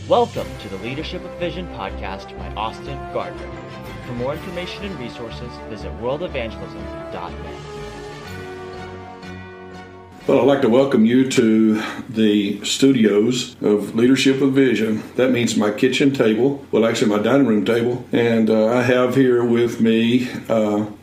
Welcome to the Leadership with Vision podcast by Austin Gardner. For more information and resources, visit worldevangelism.net. Well, I'd like to welcome you to the studios of Leadership with Vision. That means my kitchen table, well, actually my dining room table. And I have here with me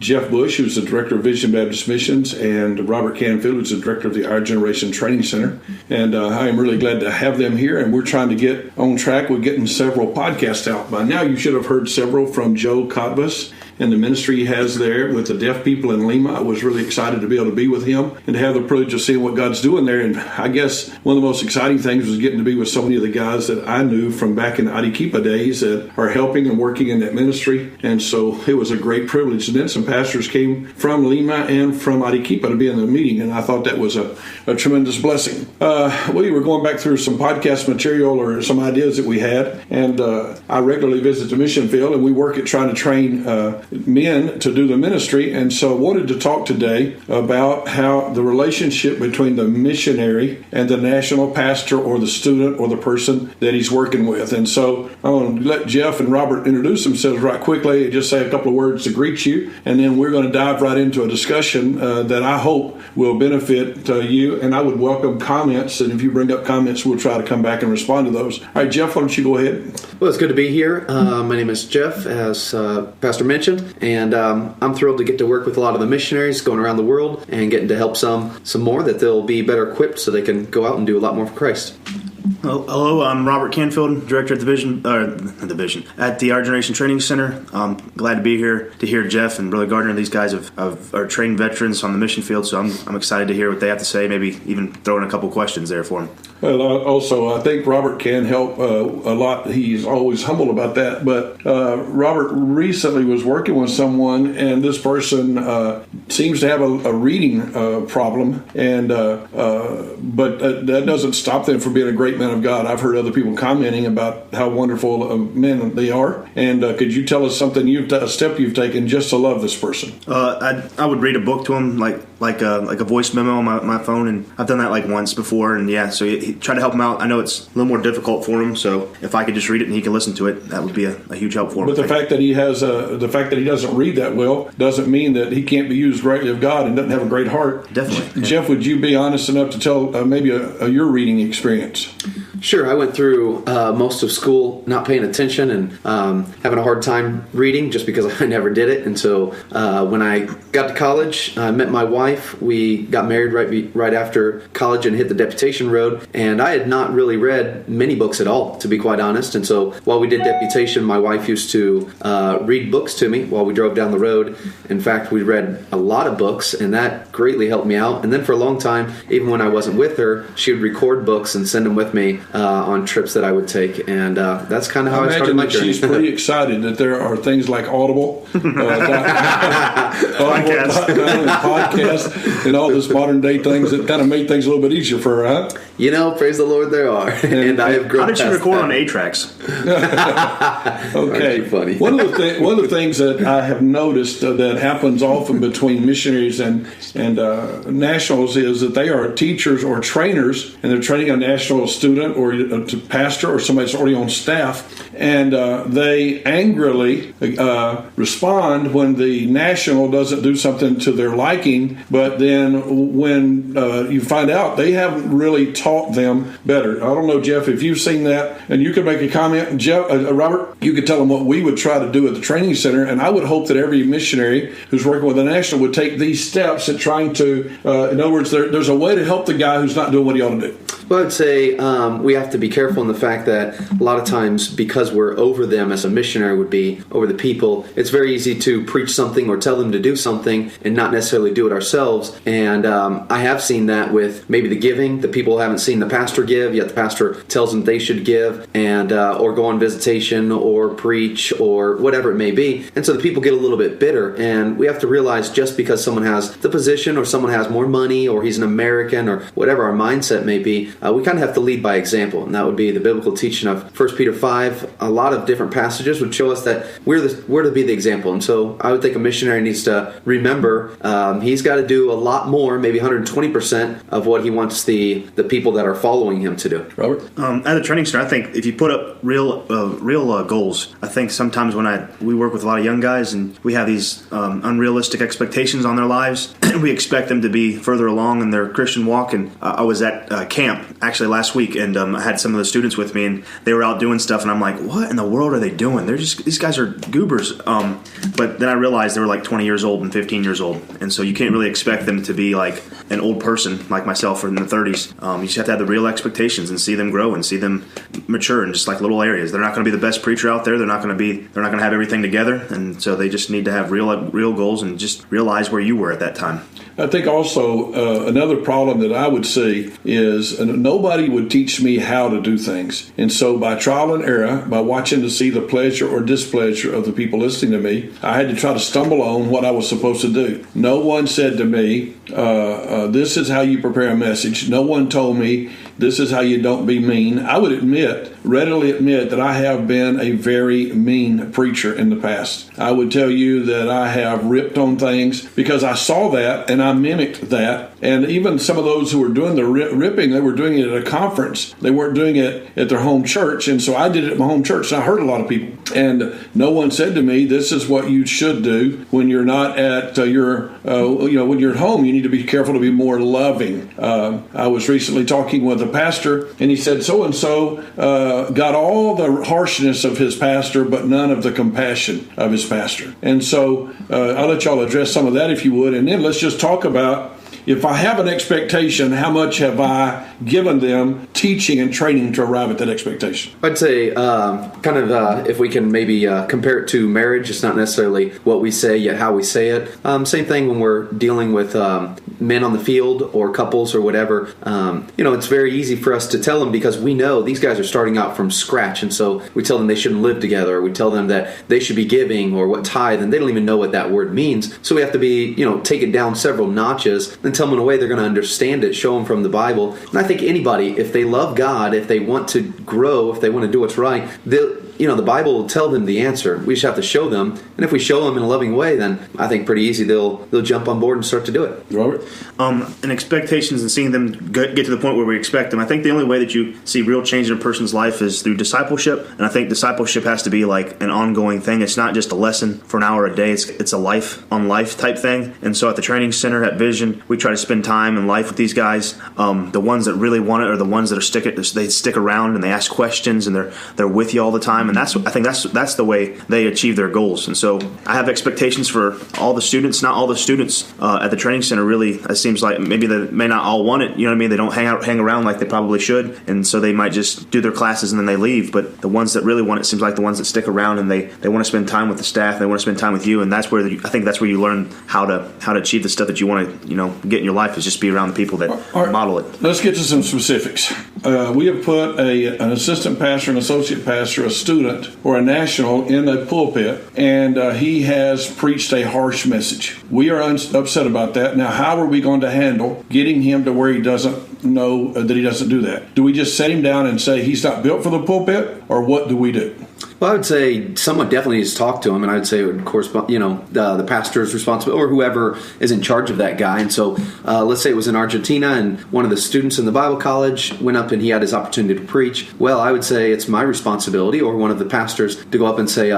Jeff Bush, who's the Director of Vision Baptist Missions, and Robert Canfield, who's the Director of the Our Generation Training Center. And I am really glad to have them here, and we're trying to get on track with getting several podcasts out. By now, you should have heard several from Joe Cotvas and the ministry he has there with the deaf people in Lima. I was really excited to be able to be with him and to have the privilege of seeing what God's doing there. And I guess one of the most exciting things was getting to be with so many of the guys that I knew from back in Arequipa days that are helping and working in that ministry. And so it was a great privilege. And then some pastors came from Lima and from Arequipa to be in the meeting, and I thought that was a tremendous blessing. We were going back through some podcast material or some ideas that we had, and I regularly visit the mission field, and we work at trying to train men to do the ministry. And so I wanted to talk today about how the relationship between the missionary and the national pastor or the student or the person that he's working with. And so I'm going to let Jeff and Robert introduce themselves right quickly and just say a couple of words to greet you, and then we're going to dive right into a discussion that I hope will benefit you. And I would welcome comments, and if you bring up comments, we'll try to come back and respond to those. All right, Jeff, why don't you go ahead? Well, it's good to be here. My name is Jeff, as Pastor mentioned, and I'm thrilled to get to work with a lot of the missionaries going around the world and getting to help some more that they'll be better equipped so they can go out and do a lot more for Christ. Hello, I'm Robert Canfield, Director at the at the Our Generation Training Center. I'm glad to be here to hear Jeff and Brother Gardner. These guys are trained veterans on the mission field, so I'm excited to hear what they have to say, maybe even throw in a couple questions there for them. Well, also, I think Robert can help a lot. He's always humble about that. But Robert recently was working with someone, and this person seems to have a reading problem, and but that doesn't stop them from being a great man of God. I've heard other people commenting about how wonderful men they are. And could you tell us something a step you've taken just to love this person? I would read a book to him, like a voice memo on my phone, and I've done that like once before. And yeah, so try to help him out. I know it's a little more difficult for him, so if I could just read it and he can listen to it, that would be a huge help for him. But the fact that he doesn't read that well doesn't mean that he can't be used greatly of God and doesn't have a great heart. Definitely. Jeff, would you be honest enough to tell maybe your reading experience? Sure. I went through most of school not paying attention and having a hard time reading just because I never did it. And so when I got to college, I met my wife. We got married right after college and hit the deputation road. And I had not really read many books at all, to be quite honest. And so while we did deputation, my wife used to read books to me while we drove down the road. In fact, we read a lot of books, and that greatly helped me out. And then for a long time, even when I wasn't with her, she would record books and send them with me on trips that I would take, and that's kind of how I started my journey. She's pretty excited that there are things like Audible, podcast, and all this modern day things that kind of make things a little bit easier for her, huh? You know, praise the Lord, there are, and I have grown. How did you record on 8-tracks? Okay, funny. One of the things that I have noticed that happens often between missionaries and nationals is that they are teachers or trainers, and they're training a national student or a pastor or somebody that's already on staff, and they angrily respond when the national doesn't do something to their liking. But then when you find out they haven't really taught them better. I don't know, Jeff, if you've seen that, and you could make a comment. Jeff, Robert, you could tell them what we would try to do at the training center, and I would hope that every missionary who's working with a national would take these steps at trying to, in other words, there's a way to help the guy who's not doing what he ought to do. Well, I would say we have to be careful in the fact that a lot of times, because we're over them as a missionary would be over the people, it's very easy to preach something or tell them to do something and not necessarily do it ourselves. And I have seen that with maybe the giving. The people haven't seen the pastor give, yet the pastor tells them they should give, and or go on visitation or preach or whatever it may be. And so the people get a little bit bitter. And we have to realize just because someone has the position or someone has more money or he's an American or whatever our mindset may be, we kind of have to lead by example, and that would be the biblical teaching of 1 Peter 5. A lot of different passages would show us that we're to be the example. And so I would think a missionary needs to remember he's got to do a lot more, maybe 120% of what he wants the people that are following him to do. Robert? At the training center, I think if you put up real goals, I think sometimes when we work with a lot of young guys and we have these unrealistic expectations on their lives, we expect them to be further along in their Christian walk. And I was at camp actually last week, and I had some of the students with me, and they were out doing stuff, and I'm like, what in the world are they doing? These guys are goobers. But then I realized they were like 20 years old and 15 years old, and so you can't really expect them to be like an old person like myself or in the 30s. You just have to have the real expectations and see them grow and see them mature in just like little areas. They're not going to be the best preacher out there. They're not going to have everything together, and so they just need to have real goals and just realize where you were at that time. I think also another problem that I would see is nobody would teach me how to do things. And so by trial and error, by watching to see the pleasure or displeasure of the people listening to me, I had to try to stumble on what I was supposed to do. No one said to me, this is how you prepare a message. No one told me this is how you don't be mean. I would readily admit that I have been a very mean preacher in the past. I would tell you that I have ripped on things because I saw that and I mimicked that. And even some of those who were doing the ripping, they were doing it at a conference. They weren't doing it at their home church. And so I did it at my home church. And I heard a lot of people. And no one said to me, this is what you should do when you're not at when you're at home. You need to be careful to be more loving. I was recently talking with a pastor, and he said so-and-so got all the harshness of his pastor, but none of the compassion of his pastor. And so I'll let y'all address some of that if you would. And then let's just talk about, if I have an expectation, how much have I given them teaching and training to arrive at that expectation? I'd say if we can maybe compare it to marriage, it's not necessarily what we say, yet how we say it. Same thing when we're dealing with men on the field or couples or whatever. It's very easy for us to tell them because we know these guys are starting out from scratch. And so we tell them they shouldn't live together, or we tell them that they should be giving or what tithe, and they don't even know what that word means. So we have to be, take it down several notches and tell them in a way they're going to understand it, show them from the Bible. And I think anybody, if they love God, if they want to grow, if they want to do what's right, the Bible will tell them the answer. We just have to show them. And if we show them in a loving way, then I think pretty easy they'll jump on board and start to do it. Robert? And expectations and seeing them get to the point where we expect them. I think the only way that you see real change in a person's life is through discipleship. And I think discipleship has to be like an ongoing thing. It's not just a lesson for an hour a day. It's a life-on-life type thing. And so at the training center at Vision, we try to spend time in life with these guys. The ones that really want it are the ones that they stick around and they ask questions and they're with you all the time. And I think that's the way they achieve their goals. And so I have expectations for all the students. Not all the students at the training center really. It seems like maybe they may not all want it. You know what I mean? They don't hang around like they probably should, and so they might just do their classes and then they leave. But the ones that really want it seems like the ones that stick around and they want to spend time with the staff. They want to spend time with you, and that's where I think that's where you learn how to achieve the stuff that you want to get in your life. Is just be around the people that model it. Let's get to some specifics. We have put an assistant pastor, an associate pastor, a student, or a national in a pulpit, and he has preached a harsh message. We are upset about that. Now, how are we going to handle getting him to where he doesn't know that he doesn't do that? Do we just set him down and say he's not built for the pulpit, or what do we do? Well, I would say someone definitely needs to talk to him, and I would say it would correspond, the pastor's responsibility or whoever is in charge of that guy. And so let's say it was in Argentina and one of the students in the Bible college went up and he had his opportunity to preach. Well, I would say it's my responsibility or one of the pastors to go up and say,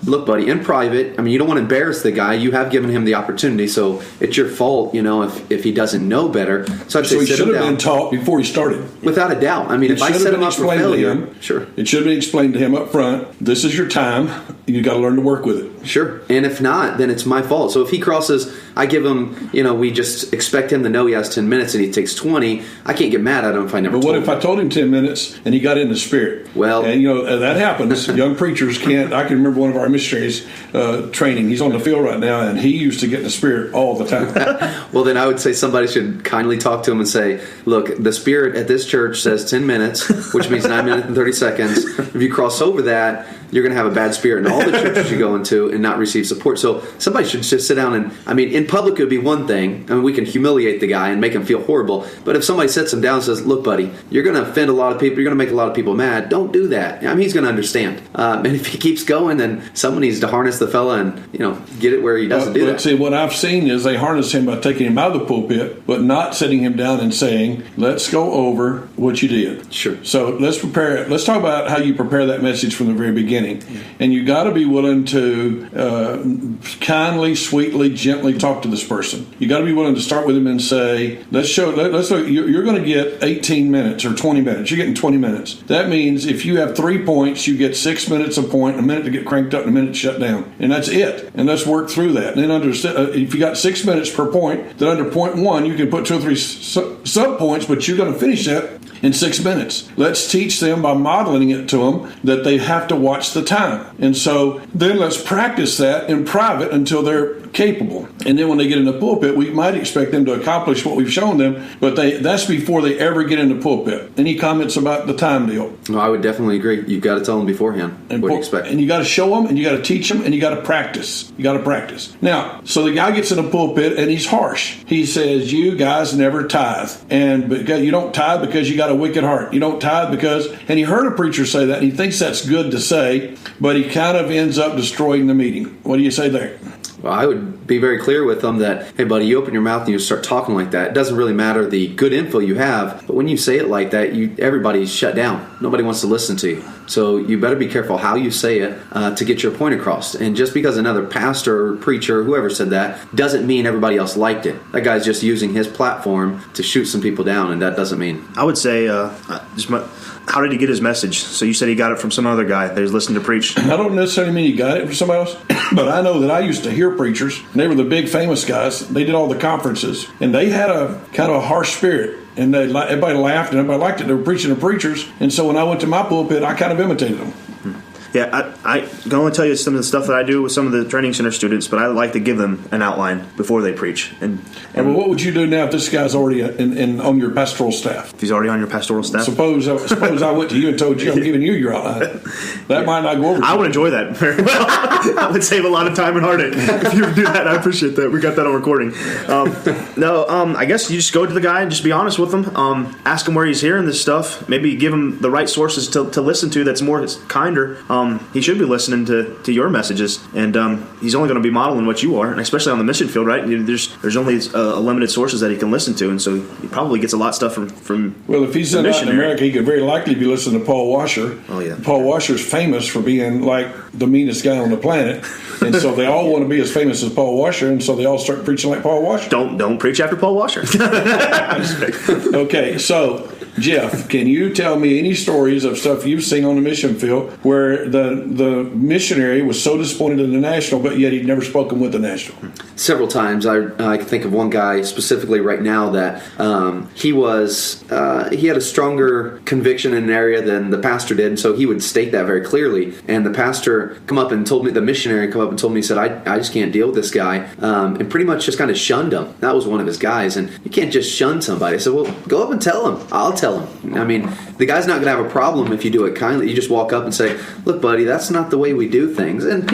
look, buddy, in private, you don't want to embarrass the guy. You have given him the opportunity, so it's your fault, if he doesn't know better. So I'd say he should have been taught before he started. Without a doubt. If I set him up for failure, sure. It should have been explained to him up front. This is your time. You got to learn to work with it. Sure. And if not, then it's my fault. So if he crosses, I give him, we just expect him to know he has 10 minutes and he takes 20. I can't get mad at him if I never But what if I told him 10 minutes and he got in the spirit? Well, and that happens. Young preachers can't. I can remember one of our missionaries training. He's on the field right now, and he used to get in the spirit all the time. Well, then I would say somebody should kindly talk to him and say, look, the spirit at this church says 10 minutes, which means 9 minutes and 30 seconds. If you cross over that, you're going to have a bad spirit in all the churches you go into and not receive support. So somebody should just sit down and, I mean, in public it would be one thing. I mean, we can humiliate the guy and make him feel horrible. But if somebody sits him down and says, look, buddy, you're going to offend a lot of people. You're going to make a lot of people mad. Don't do that. I mean, he's going to understand. And if he keeps going, then someone needs to harness the fella and, get it where he doesn't do that. See, what I've seen is they harness him by taking him out of the pulpit, but not sitting him down and saying, let's go over what you did. Sure. So let's prepare it. Let's talk about how you prepare that message from the very beginning. And you got to be willing to kindly, sweetly, gently talk to this person. You got to be willing to start with him and say, let's look, you're going to get 18 minutes or 20 minutes. You're getting 20 minutes. That means if you have 3 points, you get 6 minutes a point, a minute to get cranked up, and a minute to shut down. And that's it. And let's work through that. And then if you got 6 minutes per point, then under point 1, you can put 2 or 3 sub points, but you're going to finish that in 6 minutes. Let's teach them by modeling it to them that they have to watch the time. And so then let's practice that in private until they're capable. And then when they get in the pulpit, we might expect them to accomplish what we've shown them, but that's before they ever get in the pulpit. Any comments about the time deal? No, I would definitely agree. You've got to tell them beforehand what do you expect. And you got to show them, and you got to teach them, and you got to practice. You got to practice. Now, so the guy gets in the pulpit, and he's harsh. He says, you guys never tithe. And because you don't tithe because you got a wicked heart. You don't tithe because, and he heard a preacher say that, and he thinks that's good to say, but he kind of ends up destroying the meeting. What do you say there? Well, I would be very clear with them that, hey, buddy, you open your mouth and you start talking like that. It doesn't really matter the good info you have, but when you say it like that, everybody's shut down. Nobody wants to listen to you. So you better be careful how you say it to get your point across. And just because another pastor or preacher or whoever said that doesn't mean everybody else liked it. That guy's just using his platform to shoot some people down, and that doesn't mean. I would say, how did he get his message? So you said he got it from some other guy that was listening to preach. I don't necessarily mean he got it from somebody else, but I know that I used to hear preachers, and they were the big famous guys. They did all the conferences, and they had a kind of a harsh spirit. And everybody laughed, and everybody liked it. They were preaching to preachers. And so when I went to my pulpit, I kind of imitated them. Yeah, I can only tell you some of the stuff that I do with some of the training center students, but I like to give them an outline before they preach. And well, what would you do now if this guy's already on your pastoral staff? If he's already on your pastoral staff? Suppose I went to you and told you I'm giving you your outline. That might not go over. I would enjoy that very well. I would save a lot of time and heartache if you would do that. I appreciate that. We got that on recording. I guess you just go to the guy and just be honest with him. Ask him where he's hearing this stuff. Maybe give him the right sources to listen to that's more kinder. He should be listening to your messages, and he's only going to be modeling what you are, and especially on the mission field, right? There's only a limited sources that he can listen to, and so he probably gets a lot of stuff from. Well, if he's in Latin America, he could very likely be listening to Paul Washer. Oh yeah, Paul Washer's famous for being like the meanest guy on the planet, and so they all want to be as famous as Paul Washer, and so they all start preaching like Paul Washer. Don't preach after Paul Washer. Okay, so Jeff, can you tell me any stories of stuff you've seen on the mission field where the missionary was so disappointed in the national, but yet he'd never spoken with the national? Several times. I can think of one guy specifically right now that he had a stronger conviction in an area than the pastor did, and so he would state that very clearly. And the pastor the missionary come up and told me, he said, I just can't deal with this guy, and pretty much just kind of shunned him. That was one of his guys, and you can't just shun somebody. I said, well, go up and tell him. I'll tell him. I mean, the guy's not going to have a problem if you do it kindly. You just walk up and say, look, buddy, that's not the way we do things. And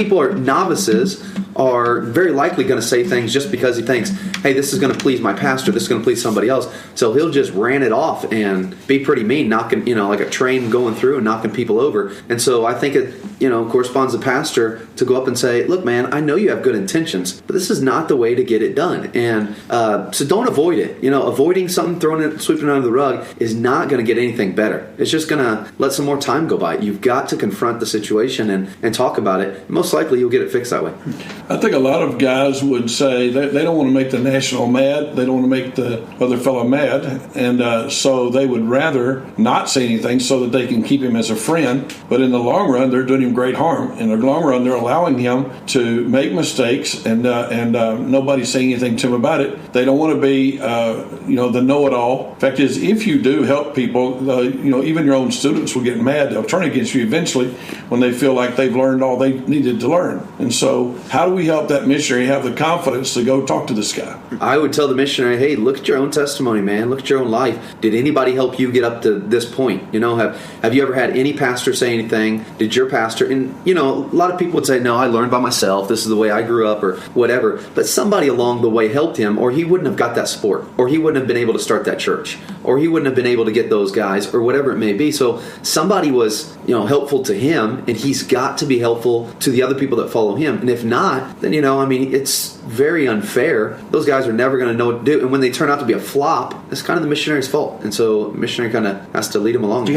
novices are very likely going to say things just because he thinks, hey, this is going to please my pastor, this is going to please somebody else. So he'll just ran it off and be pretty mean, knocking, like a train going through and knocking people over. And so I think it, corresponds to the pastor to go up and say, look, man, I know you have good intentions, but this is not the way to get it done. And so don't avoid it. Avoiding something, sweeping it under the rug is not going to get anything better. It's just going to let some more time go by. You've got to confront the situation and talk about it. Most likely you'll get it fixed that way. I think a lot of guys would say they don't want to make the national mad. They don't want to make the other fellow mad. And so they would rather not say anything so that they can keep him as a friend. But in the long run, they're doing him great harm. In the long run, they're allowing him to make mistakes and nobody's saying anything to him about it. They don't want to be, the know-it-all. Fact is, if you do help people, even your own students will get mad. They'll turn against you eventually when they feel like they've learned all they needed to learn. And so how do we help that missionary have the confidence to go talk to this guy? I would tell the missionary, hey, look at your own testimony, man. Look at your own life. Did anybody help you get up to this point? Have you ever had any pastor say anything? Did your pastor pastor. And, a lot of people would say, no, I learned by myself. This is the way I grew up or whatever. But somebody along the way helped him, or he wouldn't have got that support, or he wouldn't have been able to start that church, or he wouldn't have been able to get those guys, or whatever it may be. So somebody was, helpful to him, and he's got to be helpful to the other people that follow him. And if not, then, it's very unfair. Those guys are never going to know what to do. And when they turn out to be a flop, it's kind of the missionary's fault. And so the missionary kind of has to lead them along. Do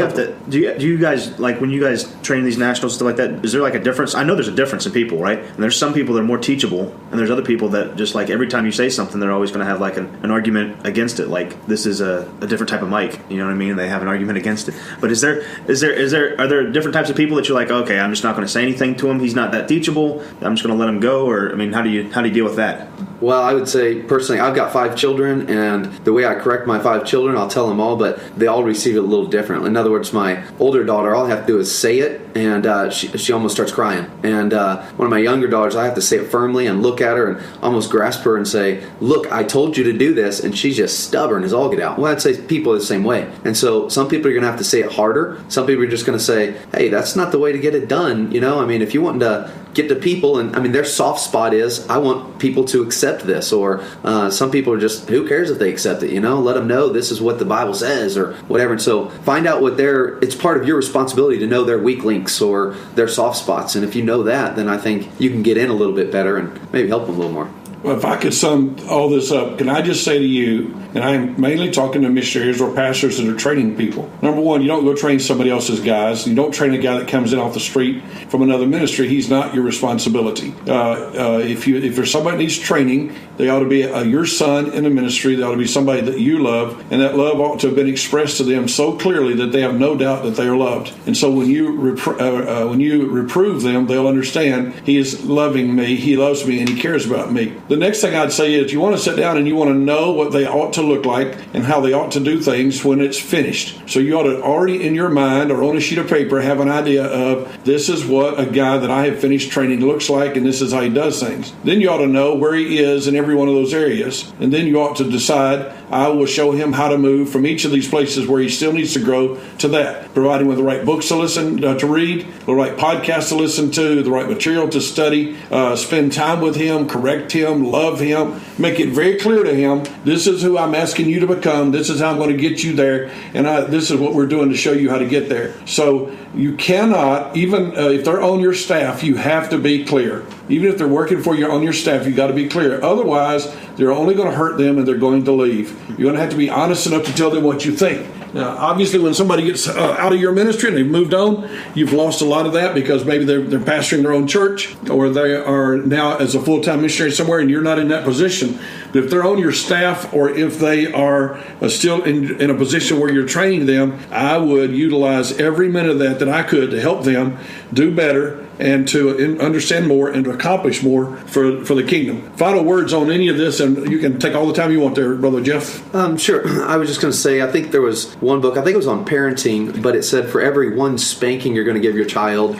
you guys, like, when you guys train these nationals, stuff like that, is there like a difference? I know there's a difference in people, right? And there's some people that are more teachable, and there's other people that just, like, every time you say something, they're always going to have like an argument against it. Like, this is a different type of mic, you know what I mean? And they have an argument against it. But are there different types of people that you're like, okay, I'm just not going to say anything to him. He's not that teachable. I'm just going to let him go. Or, I mean, how do you deal with that? Well, I would say personally, I've got 5 children, and the way I correct my 5 children, I'll tell them all, but they all receive it a little differently. In other words, my older daughter, all I have to do is say it, and she almost starts crying. And one of my younger daughters, I have to say it firmly and look at her and almost grasp her and say, look, I told you to do this, and she's just stubborn as all get out. Well, I'd say people are the same way. And so some people are going to have to say it harder. Some people are just going to say, hey, that's not the way to get it done. If you want to get to people, and their soft spot is, I want people to accept this, or some people are just, who cares if they accept it, let them know this is what the Bible says or whatever. And so find out it's part of your responsibility to know their weak links or their soft spots. And if you know that, then I think you can get in a little bit better and maybe help them a little more. Well, if I could sum all this up, can I just say to you, and I'm mainly talking to missionaries or pastors that are training people. Number one, you don't go train somebody else's guys. You don't train a guy that comes in off the street from another ministry. He's not your responsibility. If there's somebody that needs training, they ought to be your son in the ministry. They ought to be somebody that you love, and that love ought to have been expressed to them so clearly that they have no doubt that they are loved. And so when you reprove them, they'll understand he is loving me, he loves me, and he cares about me. The next thing I'd say is you want to sit down and you want to know what they ought to look like and how they ought to do things when it's finished. So you ought to already in your mind or on a sheet of paper have an idea of this is what a guy that I have finished training looks like, and this is how he does things. Then you ought to know where he is in every one of those areas. And then you ought to decide, I will show him how to move from each of these places where he still needs to grow to that. Provide him with the right books to listen to read, the right podcasts to listen to, the right material to study, spend time with him, correct him, love him, make it very clear to him, this is who I'm asking you to become, this is how I'm going to get you there, and this is what we're doing to show you how to get there. So you cannot, even if they're on your staff, you have to be clear. Even if they're working for you on your staff, you got to be clear. Otherwise, they're only going to hurt them and they're going to leave. You're going to have to be honest enough to tell them what you think. Now, obviously, when somebody gets out of your ministry and they've moved on, you've lost a lot of that because maybe they're pastoring their own church or they are now as a full-time missionary somewhere and you're not in that position. But if they're on your staff or if they are still in a position where you're training them, I would utilize every minute of that I could to help them do better and to understand more and to accomplish more for the kingdom. Final words on any of this, and you can take all the time you want there, Brother Jeff. Sure. I was just going to say, I think there was one book, I think it was on parenting, but it said for every one spanking you're going to give your child,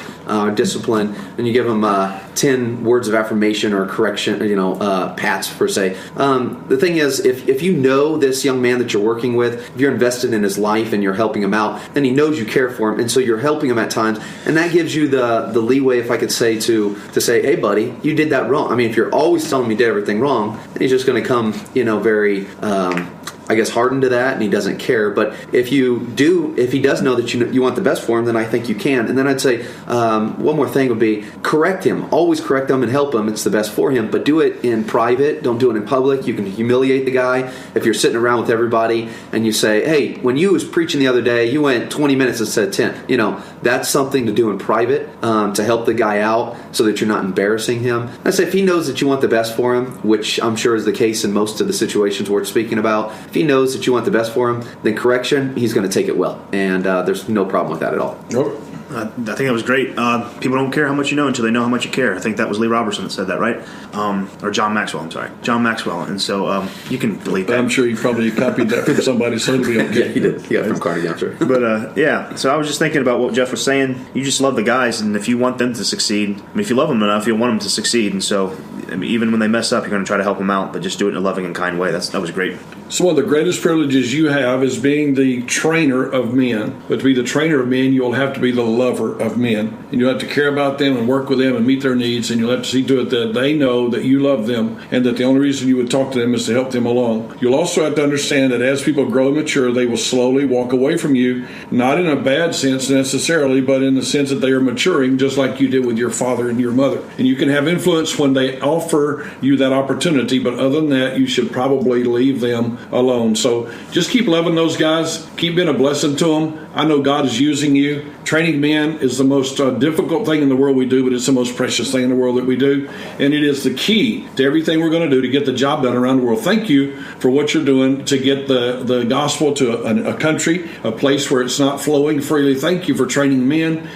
discipline, and you give them 10 words of affirmation or correction, pats per se. The thing is, if you know this young man that you're working with, if you're invested in his life and you're helping him out, then he knows you care for him, and so you're helping him at times, and that gives you the leeway, if I could say, to say, hey, buddy, you did that wrong. I mean, if you're always telling me you did everything wrong, then he's just going to come, very hardened to that, and he doesn't care. But if he does know that you want the best for him, then I think you can. And then I'd say one more thing would be correct him. Always correct him and help him. It's the best for him. But do it in private. Don't do it in public. You can humiliate the guy if you're sitting around with everybody and you say, hey, when you was preaching the other day, you went 20 minutes instead of 10. That's something to do in private to help the guy out so that you're not embarrassing him. I'd say if he knows that you want the best for him, which I'm sure is the case in most of the situations we're speaking about, if he knows that you want the best for him, then correction, he's going to take it well. And there's no problem with that at all. Nope. I think that was great. People don't care how much you know until they know how much you care. I think that was Lee Robertson that said that, right? Or John Maxwell, I'm sorry. John Maxwell. And so you can delete that. I'm sure you probably copied that from somebody, so it'll be okay. Yeah, he did. He got it from Carnegie, I'm sure. But, so I was just thinking about what Jeff was saying. You just love the guys, and if you want them to succeed, if you love them enough, you'll want them to succeed. And so even when they mess up, you're going to try to help them out, but just do it in a loving and kind way. That was great. So one of the greatest privileges you have is being the trainer of men. But to be the trainer of men, you'll have to be the lover of men. And you'll have to care about them and work with them and meet their needs. And you'll have to see to it that they know that you love them and that the only reason you would talk to them is to help them along. You'll also have to understand that as people grow and mature, they will slowly walk away from you, not in a bad sense necessarily, but in the sense that they are maturing just like you did with your father and your mother. And you can have influence when they offer you that opportunity, but other than that, you should probably leave them alone. So just keep loving those guys. Keep being a blessing to them. I know God is using you. Training men is the most difficult thing in the world we do, but it's the most precious thing in the world that we do. And it is the key to everything we're going to do to get the job done around the world. Thank you for what you're doing to get the gospel to a country, a place where it's not flowing freely. Thank you for training men.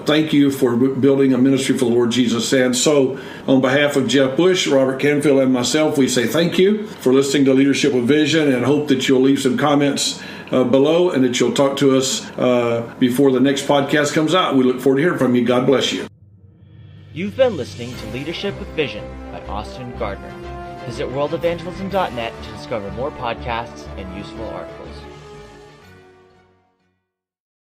Thank you for building a ministry for the Lord Jesus. And so on behalf of Jeff Bush, Robert Canfield, and myself, we say thank you for listening to Leadership with Vision, and hope that you'll leave some comments below and that you'll talk to us before the next podcast comes out. We look forward to hearing from you. God bless you. You've been listening to Leadership with Vision by Austin Gardner. Visit worldevangelism.net to discover more podcasts and useful articles.